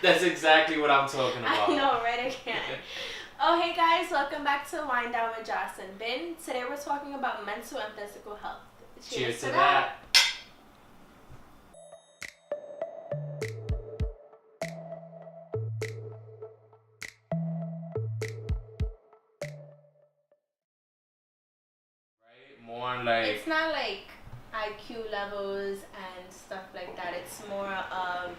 That's exactly what I'm talking about. I know, right? I can't. Oh, hey guys, welcome back to Wind Down with Joce and Vin. Today we're talking about mental and physical health. Cheers to that. Right? More like It's not like IQ levels and stuff like that. It's more of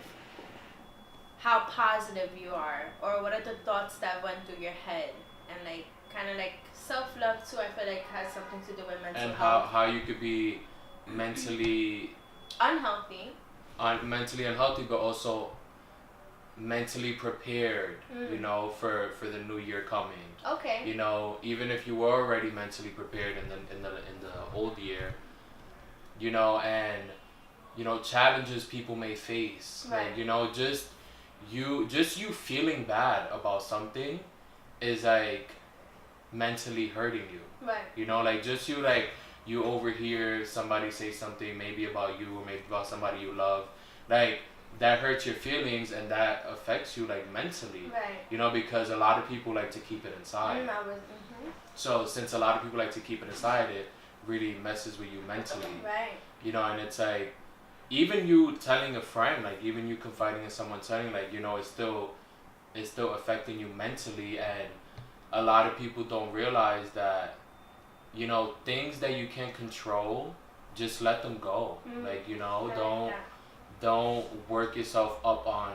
how positive you are, or what are the thoughts that went through your head, and like kind of like self-love too. I feel like has something to do with mental and health. how you could be mentally Unhealthy. mentally unhealthy, but also mentally prepared. You know, for the new year coming. Okay. You know, even if you were already mentally prepared in the old year, you know, and you know challenges people may face. Right. Like, you know, just you feeling bad about something is like mentally hurting you. Right. You know, like just you overhear somebody say something maybe about you or maybe about somebody you love, like that hurts your feelings and that affects you like mentally. Right. You know, because a lot of people like to keep it inside. So since a lot of people like to keep it inside, it really messes with you mentally. Right. You know, and it's like even you telling a friend, like even you confiding in someone, telling, like, you know, it's still affecting you mentally. And a lot of people don't realize that, you know, things that you can't control, just let them go. Like, you know, Right. don't work yourself up on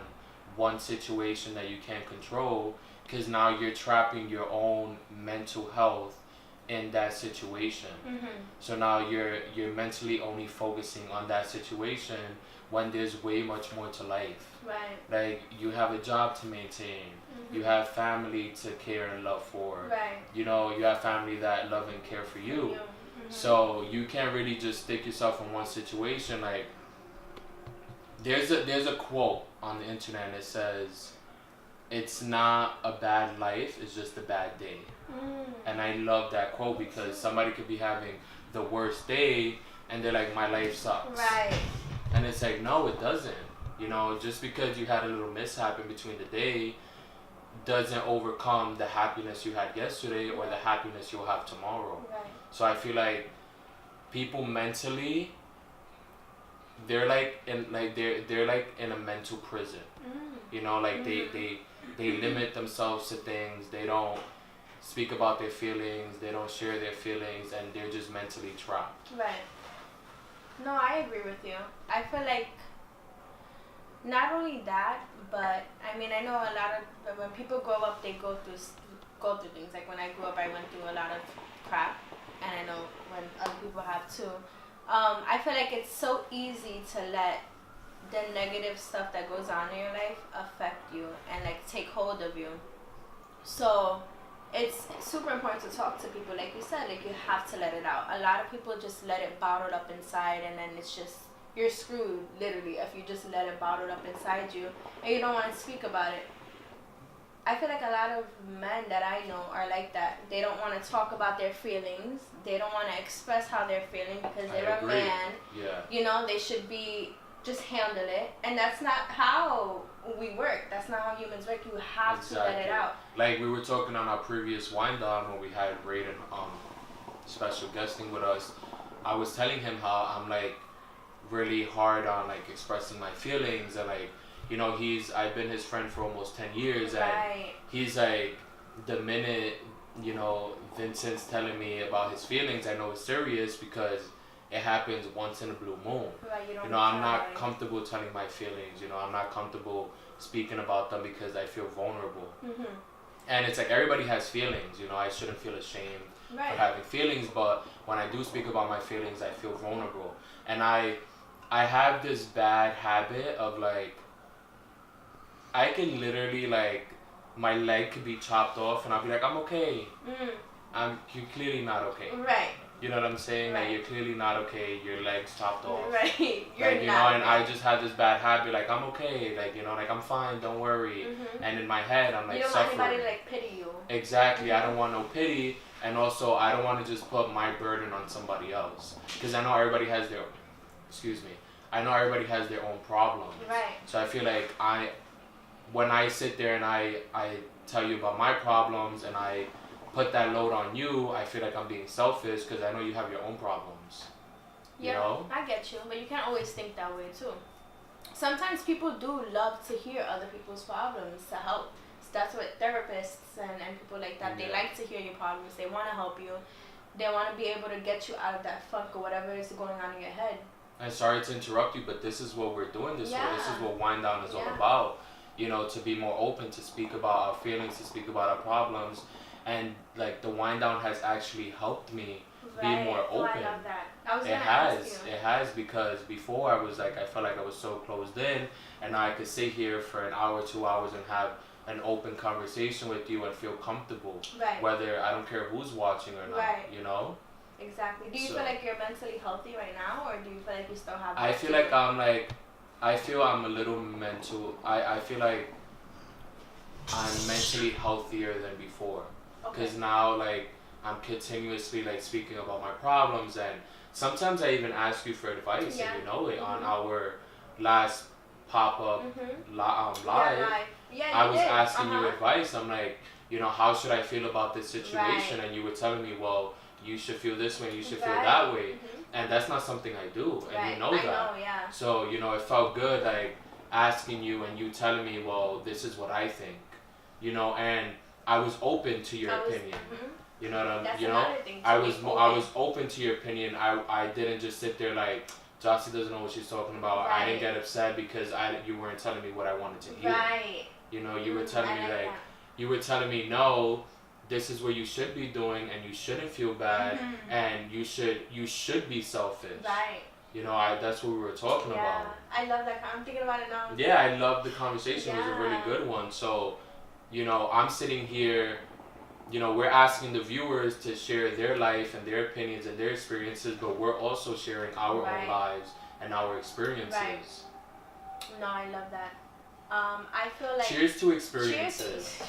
one situation that you can't control, because now you're trapping your own mental health in that situation. So now you're mentally only focusing on that situation when there's way much more to life. Right. Like, you have a job to maintain, you have family to care and love for. Right. You know, you have family that love and care for you. So you can't really just stick yourself in one situation. Like, there's a quote on the internet and it says, "It's not a bad life, it's just a bad day." And I love that quote, because somebody could be having the worst day and they're like, "My life sucks." Right. And it's like, no, it doesn't. You know, just because you had a little mishap in between the day doesn't overcome the happiness you had yesterday or the happiness you'll have tomorrow. Right. So I feel like people mentally, they're like they're like in a mental prison. You know, like they limit themselves to things. They don't speak about their feelings. They don't share their feelings, and they're just mentally trapped. Right. No, I agree with you. I feel like not only that, but I mean, I know a lot of when people grow up, they go through things. Like when I grew up, I went through a lot of crap, and I know when other people have too. I feel like it's so easy to let the negative stuff that goes on in your life affect you and like take hold of you. So it's super important to talk to people. Like you said, like you have to let it out. A lot of people just let it bottled up inside, and then it's just, you're screwed literally if you just let it bottled up inside you and you don't want to speak about it. I feel like a lot of men that I know are like that. They don't want to talk about their feelings. They don't want to express how they're feeling because they're a man. Yeah. You know, they should be just handle it. And that's not how we work. That's not how humans work. You have to let it out. Like we were talking on our previous wind down when we had Raiden special guesting with us. I was telling him how I'm like really hard on like expressing my feelings, and like, you know, I've been his friend for almost 10 years, and he's like, the minute, you know, Vincent's telling me about his feelings, I know it's serious because it happens once in a blue moon. Right, you know, I'm not comfortable telling my feelings. You know, I'm not comfortable speaking about them because I feel vulnerable. And it's like everybody has feelings. You know, I shouldn't feel ashamed for having feelings, but when I do speak about my feelings, I feel vulnerable. And I have this bad habit of like, I can literally like, my leg could be chopped off and I'll be like, I'm okay. You're clearly not okay. Right. You know what I'm saying? Like, you're clearly not okay. Your leg's chopped off. Right. You're like, you not know, and I just had this bad habit. Like, I'm okay. Like, you know, like, I'm fine. Don't worry. And in my head, I'm like, you don't suffering. want anybody to like pity you. Exactly. I don't want no pity. And also, I don't want to just put my burden on somebody else. Because I know everybody has their, I know everybody has their own problem. Right. So I feel like when I sit there and I tell you about my problems and I put that load on you, I feel like I'm being selfish because I know you have your own problems. You know? I get you, but you can't always think that way too. Sometimes people do love to hear other people's problems to help. So that's what therapists and people like that, they like to hear your problems. They want to help you. They want to be able to get you out of that funk or whatever is going on in your head. And sorry to interrupt you, but this is what we're doing this way. This is what Wind Down is all about. You know, to be more open, to speak about our feelings, to speak about our problems. And like the Wind Down has actually helped me be more open. I love that. I was it has because before I was like, I felt like I was so closed in, and now I could sit here for an hour, 2 hours and have an open conversation with you and feel comfortable. Right. Whether I don't care who's watching or not, you know? Exactly. Do you feel like you're mentally healthy right now, or do you feel like you still have I feel I'm a little mental. I feel like I'm mentally healthier than before. Because now, like, I'm continuously, like, speaking about my problems, and sometimes I even ask you for advice, and you know it. On our last pop-up live, I was asking you advice. I'm like, you know, how should I feel about this situation? And you were telling me, well, you should feel this way, you should feel that way. And that's not something I do, and you know that. So, you know, it felt good, like, asking you and you telling me, well, this is what I think, you know, and I was open to your opinion. You know what I'm, you know, I was open to your opinion. I didn't just sit there like, Joce doesn't know what she's talking about. I didn't get upset because you weren't telling me what I wanted to hear. You know, you were telling me like, you were telling me, no, this is what you should be doing, and you shouldn't feel bad, and you should be selfish. You know, that's what we were talking about. I love that. I'm thinking about it now. Yeah, I love the conversation. It was a really good one. So, you know, I'm sitting here, you know, we're asking the viewers to share their life and their opinions and their experiences, but we're also sharing our own lives and our experiences. No, I love that. I feel like... Cheers to experiences.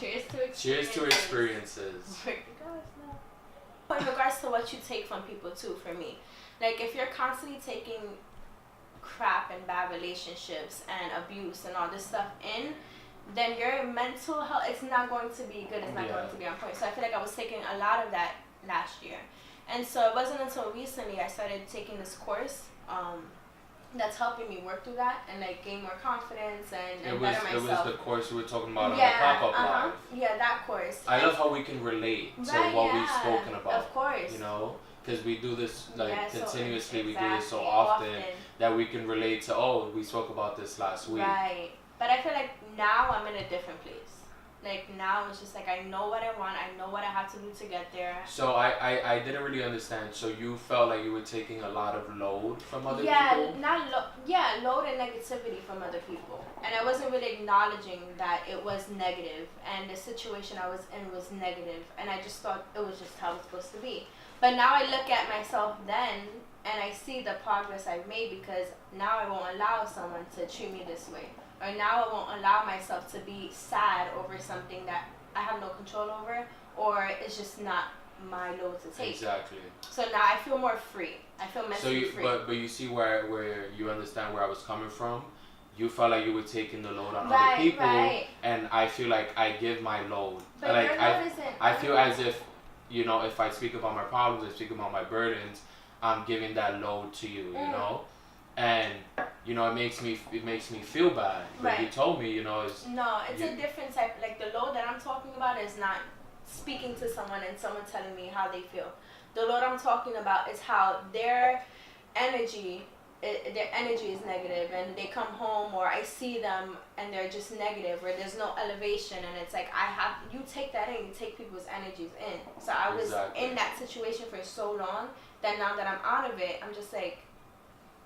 Cheers to experiences. In regards to what you take from people too, for me. Like, if you're constantly taking crap and bad relationships and abuse and all this stuff in, then your mental health, it's not going to be good. It's not going to be on point. So I feel like I was taking a lot of that last year. And so it wasn't until recently I started taking this course that's helping me work through that and like gain more confidence and better myself. It was the course we were talking about on the pop-up live. Yeah, that course. I love how we can relate to what we've spoken about. Of course. You know? Because we do this like continuously, we do this so often that we can relate to, oh, we spoke about this last week. Right. But I feel like now I'm in a different place. Like now it's just like I know what I want. I know what I have to do to get there. So I didn't really understand. So you felt like you were taking a lot of load from other people? Load and negativity from other people. And I wasn't really acknowledging that it was negative and the situation I was in was negative. And I just thought it was just how it's supposed to be. But now I look at myself then and I see the progress I've made because now I won't allow someone to treat me this way. Or now I won't allow myself to be sad over something that I have no control over, or it's just not my load to take. Exactly. So now I feel more free. I feel mentally free. But you see where you understand where I was coming from? You felt like you were taking the load on other people, and I feel like I give my load. But like your load isn't. I feel as if, you know, if I speak about my problems, I speak about my burdens, I'm giving that load to you, you know? And you know, it makes me feel bad. But you told me, you know, it's a different type. Like the load that I'm talking about is not speaking to someone and someone telling me how they feel. The load I'm talking about is how their energy is negative, and they come home or I see them and they're just negative, or there's no elevation, and it's like you take that in, you take people's energies in. So I was in that situation for so long that now that I'm out of it, I'm just like,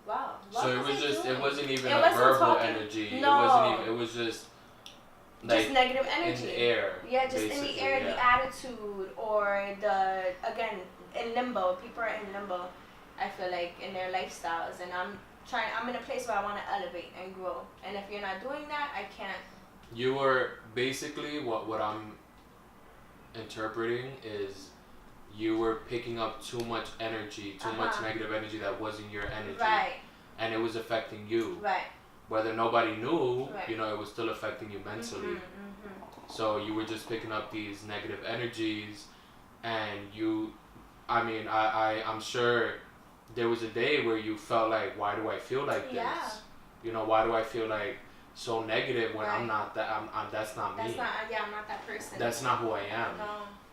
wow. So it wasn't even a verbal energy. No. It was just like just negative energy. In the air. Yeah, just in the air, the attitude, or in limbo. People are in limbo, I feel like, in their lifestyles, and I'm in a place where I want to elevate and grow. And if you're not doing that, I can't. You were basically what I'm interpreting is you were picking up too much energy, too much negative energy that wasn't your energy. Right. And it was affecting you. Right. whether nobody knew, you know, it was still affecting you mentally. So you were just picking up these negative energies, and I'm sure there was a day where you felt like, why do I feel like this? You know, why do I feel like so negative when I'm not that? That's not me. I'm not that person. That's not who I am. No.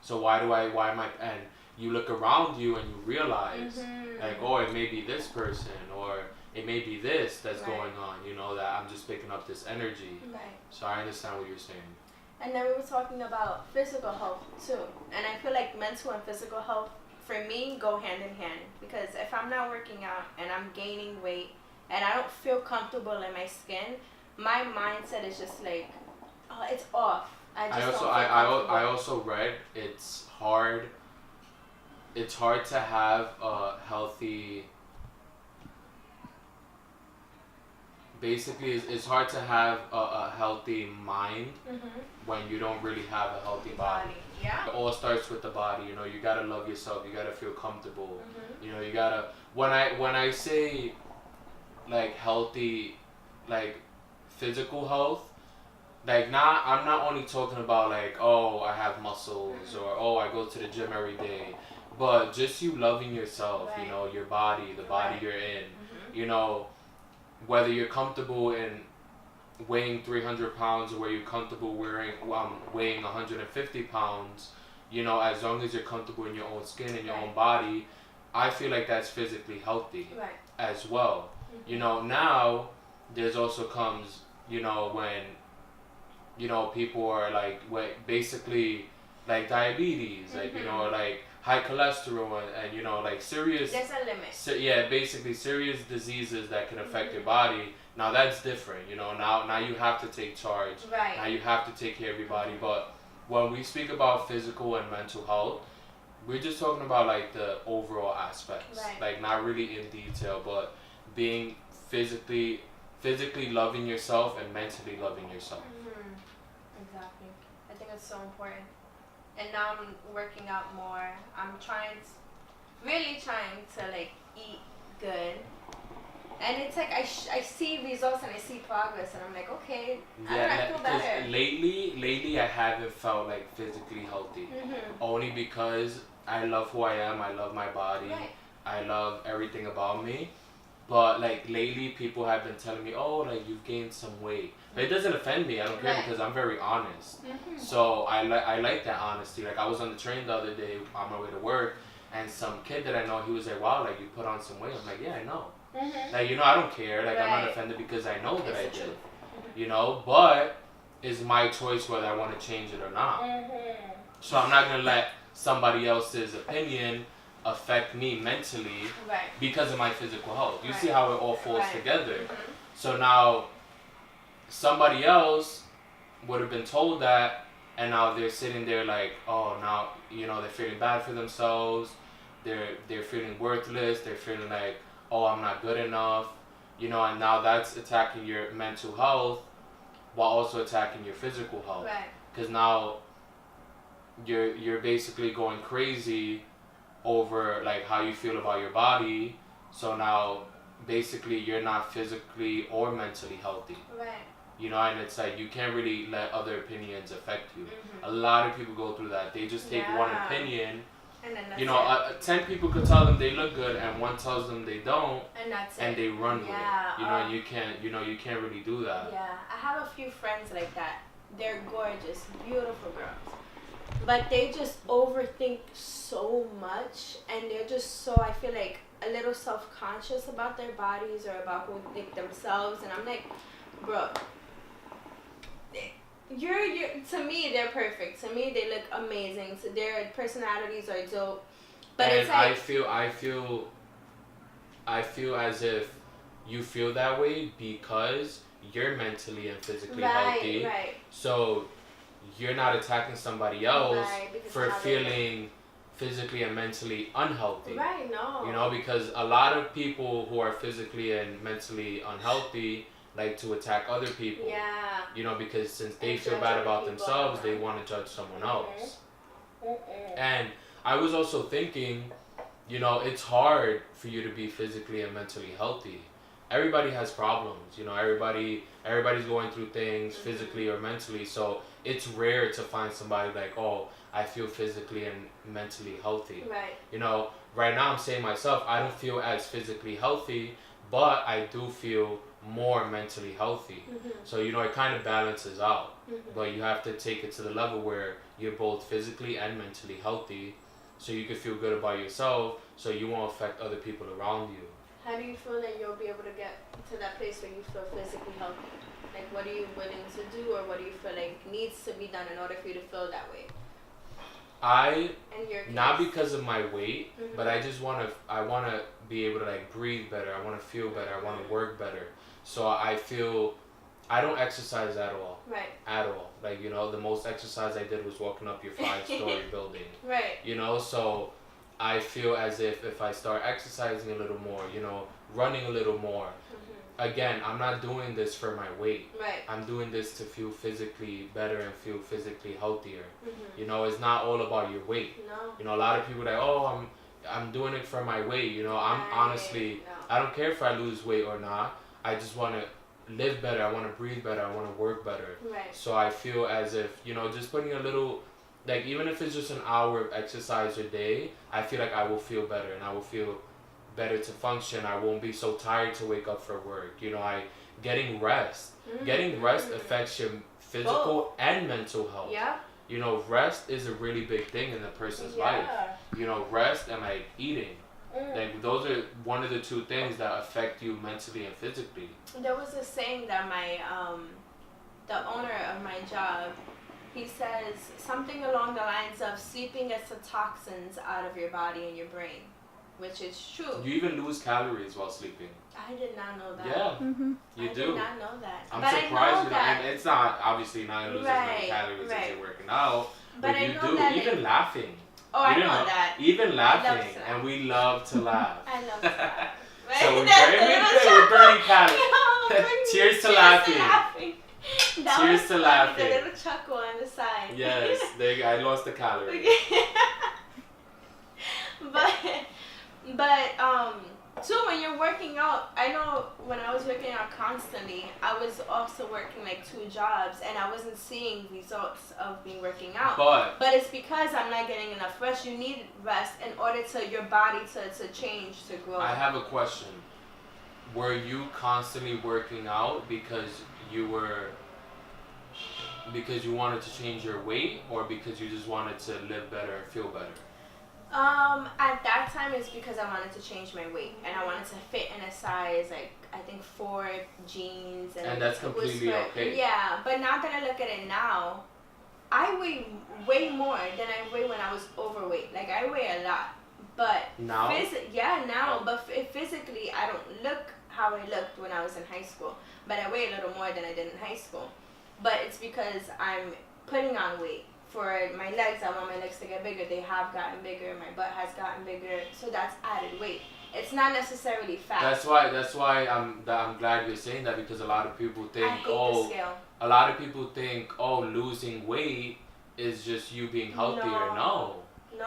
So why am I? And you look around you and you realize, like, oh, it may be this person, or it may be this that's going on. You know, that I'm just picking up this energy. Right. So I understand what you're saying. And then we were talking about physical health too, and I feel like mental and physical health for me go hand in hand, because if I'm not working out and I'm gaining weight and I don't feel comfortable in my skin, my mindset is just like, oh, it's off. I also read it's hard to have a healthy. Basically, it's hard to have a healthy mind when you don't really have a healthy body. Yeah. It all starts with the body. You know, you gotta love yourself. You gotta feel comfortable. You know, you gotta. When I say like healthy, like physical health, like I'm not only talking about like, oh, I have muscles, or oh, I go to the gym every day, but just you loving yourself. You know, your body, the body you're in. You know. Whether you're comfortable in weighing 300 pounds or where you're comfortable weighing 150 pounds, you know, as long as you're comfortable in your own skin and your own body, I feel like that's physically healthy as well. You know, now there's also comes, you know, when, you know, people are like, basically like diabetes, like, you know, like high cholesterol and you know, like serious. There's a limit. Basically serious diseases that can affect your body. Now that's different, you know. Now you have to take charge. Right. Now you have to take care of your body. But when we speak about physical and mental health, we're just talking about like the overall aspects, like not really in detail, but being physically loving yourself and mentally loving yourself. Exactly. I think it's so important. And now I'm working out more. I'm really trying to like eat good. And it's like I see results and I see progress and I'm like, okay, I feel better. Lately I haven't felt like physically healthy. Only because I love who I am. I love my body. I love everything about me. But like lately people have been telling me, oh, like you've gained some weight. But it doesn't offend me. I don't care because I'm very honest. So I like that honesty. Like I was on the train the other day on my way to work, and some kid that I know, he was like, wow, like you put on some weight. I'm like, yeah, I know. Like, you know, I don't care. Like I'm not offended because I know that I did. You know, but it's my choice whether I want to change it or not. So I'm not gonna let somebody else's opinion affect me mentally because of my physical health. You see how it all falls together. So now somebody else would have been told that, and now they're sitting there like, oh, now, you know, they're feeling bad for themselves. They're feeling worthless. They're feeling like, oh, I'm not good enough. You know, and now that's attacking your mental health while also attacking your physical health. Because now you're basically going crazy over like how you feel about your body. So now basically you're not physically or mentally healthy. You know, and it's like you can't really let other opinions affect you. A lot of people go through that. They just take one opinion. And then that's, you know, 10 people could tell them they look good, and one tells them they don't, and that's and they run with it. You know, and you can't really do that. Yeah, I have a few friends like that. They're gorgeous, beautiful girls, but they just overthink so much, and they're just so, I feel like, a little self-conscious about their bodies or about who they think themselves. And I'm like, bro, you're to me they're perfect. To me they look amazing. So their personalities are dope. But and it's like I feel as if you feel that way because you're mentally and physically healthy. So you're not attacking somebody else for feeling physically and mentally unhealthy. No. You know, because a lot of people who are physically and mentally unhealthy like to attack other people. You know, because since they feel bad about themselves, they want to judge someone else. And I was also thinking, you know, it's hard for you to be physically and mentally healthy everybody has problems. You know, everybody's going through things physically or mentally. So it's rare to find somebody like, oh, I feel physically and mentally healthy. Right. You know, right now I'm saying myself, I don't feel as physically healthy, but I do feel more mentally healthy. So, you know, it kind of balances out. But you have to take it to the level where you're both physically and mentally healthy, so you can feel good about yourself, so you won't affect other people around you. How do you feel that you'll be able to get to that place where you feel physically healthy? Like, what are you willing to do, or what do you feel like needs to be done in order for you to feel that way? Not because of my weight, but I want to be able to like breathe better. I want to feel better. I want to work better. So I feel I don't exercise at all. Right. At all. Like, you know, the most exercise I did was walking up your 5-story building. Right. You know, so I feel as if I start exercising a little more, you know, running a little more. Again, I'm not doing this for my weight. Right. I'm doing this to feel physically better and feel physically healthier. You know, it's not all about your weight. No. You know, a lot of people are like, oh, I'm doing it for my weight. You know, I'm honestly, I don't care if I lose weight or not. I just want to live better. I want to breathe better. I want to work better. Right. So I feel as if, you know, just putting a little, like, even if it's just an hour of exercise a day, I feel like I will feel better and I will feel better to function. I won't be so tired to wake up for work. You know, getting rest. Getting rest affects your physical and mental health. Yeah. You know, rest is a really big thing in a person's life. You know, rest and like eating. Like, those are one of the two things that affect you mentally and physically. There was a saying that my the owner of my job, he says something along the lines of sleeping gets the toxins out of your body and your brain, which is true. You even lose calories while sleeping. I did not know that. Yeah, you do. I did not know that. I'm but surprised you that. And it's not, obviously, not going to lose as many calories as you're working out. But you do. Even laughing. Oh, I know that. Even laughing, and we love to laugh. I love to laugh. So we're burning calories. Cheers to laughing. Cheers to laughing. The little chuckle on the side. Yes, I lost the calories. But too, when you're working out, I know when I was working out constantly, I was also working like 2 jobs, and I wasn't seeing results of me working out. But it's because I'm not getting enough rest. You need rest in order to your body to change, to grow. I have a question. Were you constantly working out because you wanted to change your weight, or because you just wanted to live better and feel better? At that time, it's because I wanted to change my weight, and I wanted to fit in a size, like, I think 4 jeans. And that's completely okay. Yeah, but now that I look at it now, I weigh way more than I weighed when I was overweight. Like, I weigh a lot. But now? Now. But physically, I don't look how I looked when I was in high school. But I weigh a little more than I did in high school. But it's because I'm putting on weight. For my legs, I want my legs to get bigger. They have gotten bigger. My butt has gotten bigger. So that's added weight. It's not necessarily fat. That's why I'm glad you're saying that, because a lot of people think, losing weight is just you being healthier. No.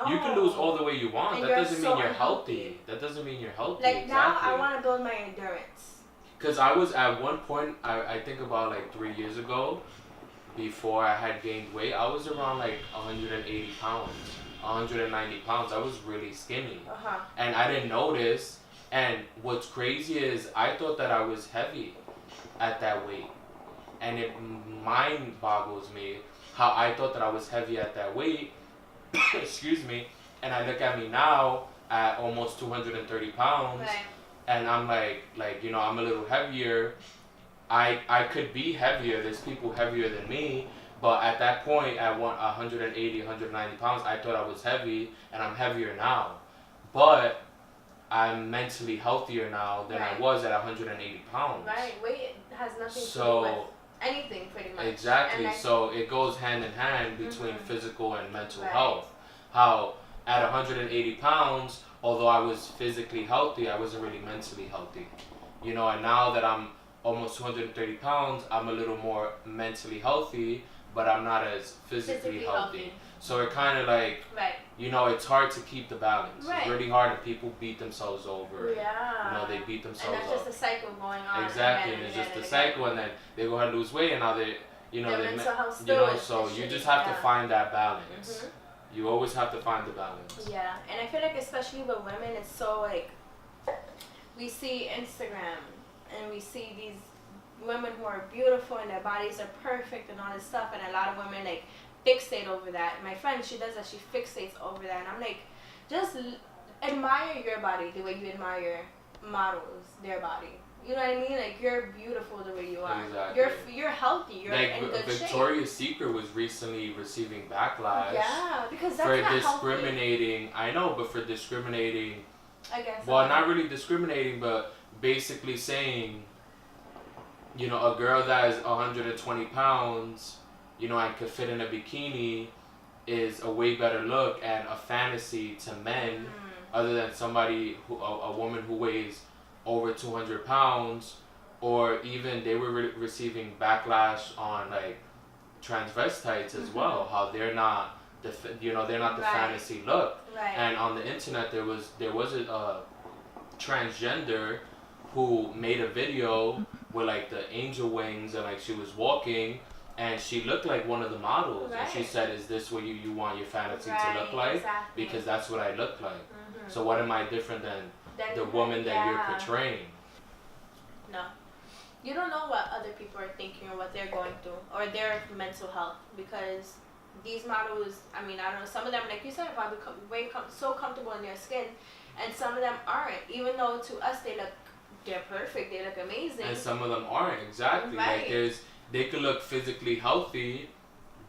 You can lose all the weight you want. And that doesn't mean you're healthy. That doesn't mean you're healthy. Like, now I want to build my endurance. Because I was at one point, I think about like 3 years ago, before I had gained weight, I was around like 180 pounds, 190 pounds. I was really skinny. And I didn't notice. And what's crazy is I thought that I was heavy at that weight. And it mind boggles me how I thought that I was heavy at that weight. Excuse me. And I look at me now at almost 230 pounds. Right. And I'm like, you know, I'm a little heavier. I could be heavier. There's people heavier than me. But at that point, at 180, 190 pounds, I thought I was heavy. And I'm heavier now. But I'm mentally healthier now than I was at 180 pounds. Right. Weight has nothing to do with anything, pretty much. Exactly. So it goes hand in hand between physical and mental health. How at 180 pounds, although I was physically healthy, I wasn't really mentally healthy. You know, and now that I'm almost 230 pounds, I'm a little more mentally healthy, but I'm not as physically healthy. So it kind of like, you know, it's hard to keep the balance. It's really hard, and people beat themselves over. Yeah. You know, they beat themselves up. And that's just a cycle going on. Exactly, and it's just a cycle, and then they go ahead and lose weight, and now they, you know, their mental health you know, so you just have to find that balance. You always have to find the balance. Yeah, and I feel like especially with women, it's so like, we see Instagram, and we see these women who are beautiful, and their bodies are perfect, and all this stuff, and a lot of women like fixate over that. My friend, she does that. She fixates over that, and I'm like, just admire your body the way you admire models, their body. You know what I mean? Like, you're beautiful the way you are. Exactly. You're healthy. You're like, in good Victoria's Secret was recently receiving backlash. Yeah, because that's for not discriminating. Healthy. I know, but for discriminating. I guess. Well, not really discriminating, but basically saying, you know, a girl that is 120 pounds, you know, and could fit in a bikini is a way better look and a fantasy to men, other than somebody who, a woman who weighs over 200 pounds, or even they were receiving backlash on like transvestites as well, how they're not the, you know, they're not the fantasy look. And on the internet there was a transgender who made a video with like the angel wings, and like she was walking, and she looked like one of the models, and she said, "Is this what you want your fantasy to look like? Exactly. Because that's what I look like. So what am I different than the woman that you're portraying?" No. You don't know what other people are thinking or what they're going through or their mental health, because these models, I mean, I don't know, some of them, like you said, are probably so comfortable in their skin, and some of them aren't, even though to us they're perfect, they look amazing. And some of them aren't, exactly. Like they could look physically healthy,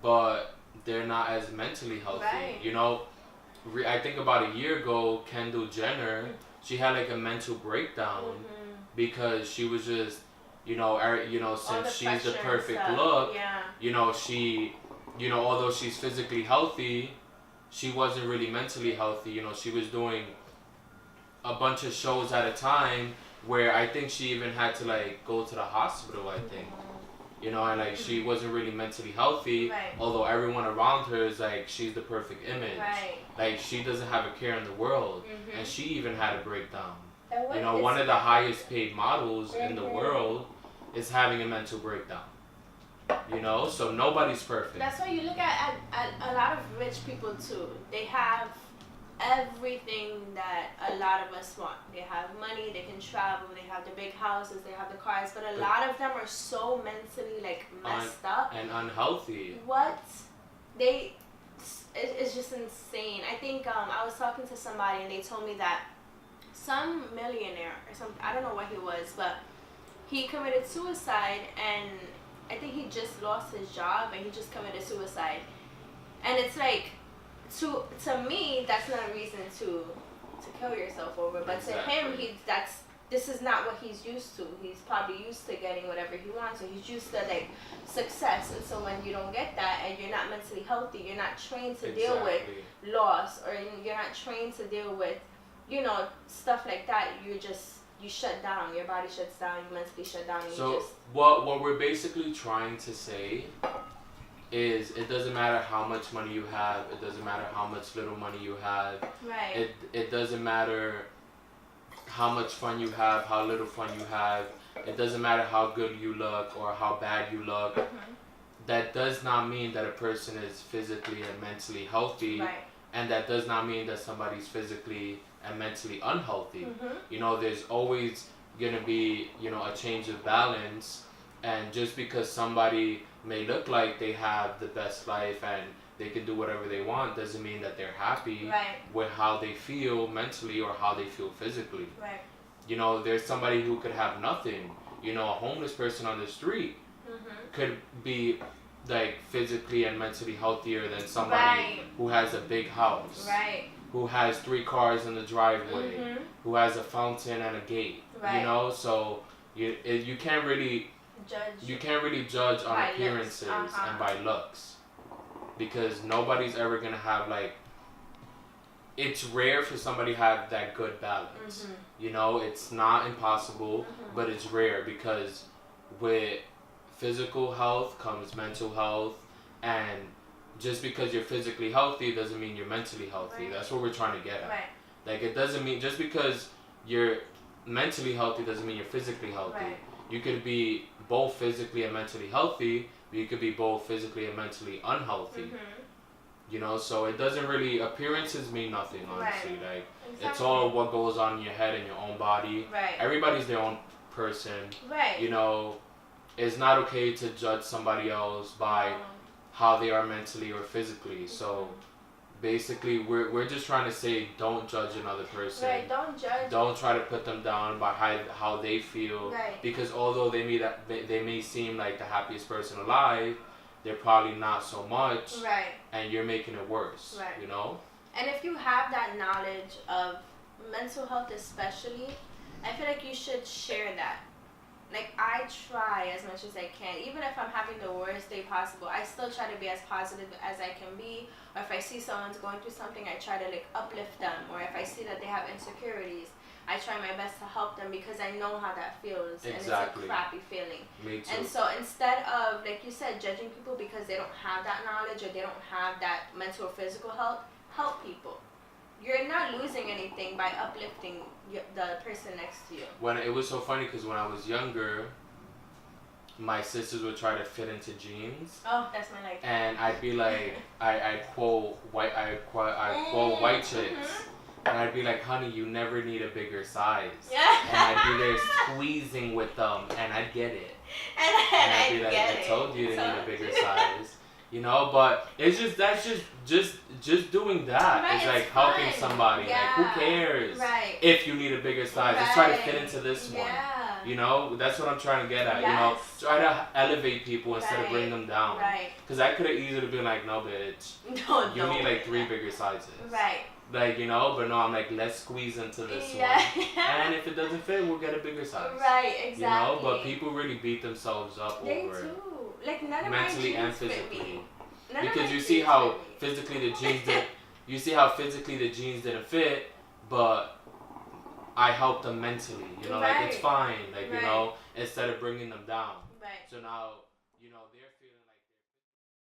but they're not as mentally healthy. You know, I think about a year ago, Kendall Jenner, she had like a mental breakdown because she was just, you know, since she's the perfect look, you know, she, you know, although she's physically healthy, she wasn't really mentally healthy. You know, she was doing a bunch of shows at a time where I think she even had to like go to the hospital, I think. You know, and like she wasn't really mentally healthy, although everyone around her is like, she's the perfect image. Like, she doesn't have a care in the world, and she even had a breakdown. You know, one of the highest paid models in the world is having a mental breakdown. You know, so nobody's perfect. That's why you look at a lot of rich people too. They have everything that a lot of us want. They have money, they can travel, they have the big houses, they have the cars, but a lot of them are so mentally like messed up and unhealthy. It's just insane. I think I was talking to somebody, and they told me that some millionaire or something, I don't know what he was, but he committed suicide, and I think he just lost his job and he just committed suicide. And it's like, to me, that's not a reason to kill yourself over, but to him, this is not what he's used to. He's probably used to getting whatever he wants, or he's used to like success. And so when you don't get that, and you're not mentally healthy, you're not trained to deal with loss, or you're not trained to deal with, you know, stuff like that, you shut down. Your body shuts down. You mentally shut down. And so what we're basically trying to say is, it doesn't matter how much money you have, it doesn't matter how much little money you have, it doesn't matter how much fun you have, how little fun you have, it doesn't matter how good you look or how bad you look. That does not mean that a person is physically and mentally healthy, and that does not mean that somebody's physically and mentally unhealthy. You know, there's always gonna be, you know, a change of balance, and just because somebody may look like they have the best life and they can do whatever they want doesn't mean that they're happy with how they feel mentally or how they feel physically. You know, there's somebody who could have nothing. You know, a homeless person on the street could be like physically and mentally healthier than somebody who has a big house, who has 3 cars in the driveway, who has a fountain and a gate. You know, so you can't really judge on appearances and by looks, because nobody's ever gonna have like, it's rare for somebody to have that good balance. You know, it's not impossible, but it's rare, because with physical health comes mental health, And just because you're physically healthy doesn't mean you're mentally healthy. Right. That's what we're trying to get at. Right. Like, it doesn't mean just because you're mentally healthy doesn't mean you're physically healthy. Right. You could be both physically and mentally healthy, but you could be both physically and mentally unhealthy. You know, so it doesn't really, appearances mean nothing, honestly. Right. Like, exactly. It's all what goes on in your head and your own body. Right. Everybody's their own person. Right. You know, it's not okay to judge somebody else by how they are mentally or physically. So basically, we're just trying to say, don't judge another person. Right, don't judge. Don't try to put them down by how they feel. Right. Because although they may seem like the happiest person alive, they're probably not so much. Right. And you're making it worse. Right. You know? And if you have that knowledge of mental health especially, I feel like you should share that. Like, I try as much as I can. Even if I'm having the worst day possible, I still try to be as positive as I can be. Or if I see someone's going through something, I try to, like, uplift them. Or if I see that they have insecurities, I try my best to help them because I know how that feels. Exactly. And it's a crappy feeling. Me too. And so instead of, like you said, judging people because they don't have that knowledge or they don't have that mental or physical health, help people. You're not losing anything by uplifting the person next to you. When it was so funny because when I was younger, my sisters would try to fit into jeans. Oh, that's my life. And I'd be like, I quote white chicks, and I'd be like, honey, you never need a bigger size. Yeah. And I'd be there squeezing with them, and I'd get it. And I'd be like, I told you to need a bigger size. You know, but it's just doing that. Right, it's like fun. helping somebody. Yeah. Like, who cares if you need a bigger size? Let's try to fit into this one. You know, that's what I'm trying to get at. Yes. You know, try to elevate people instead of bring them down. Right. Because I could have easily been like, no, bitch. You need like 3 bigger sizes. Right. Like, you know, but no, I'm like, let's squeeze into this one. And if it doesn't fit, we'll get a bigger size. Right, exactly. You know, but people really beat themselves up they over do. Like, none of mentally my and jeans fit physically. me. Because you see how physically the jeans didn't fit, but I helped them mentally. You know, like, it's fine. Like, you know, instead of bringing them down. Right. So now, you know, they're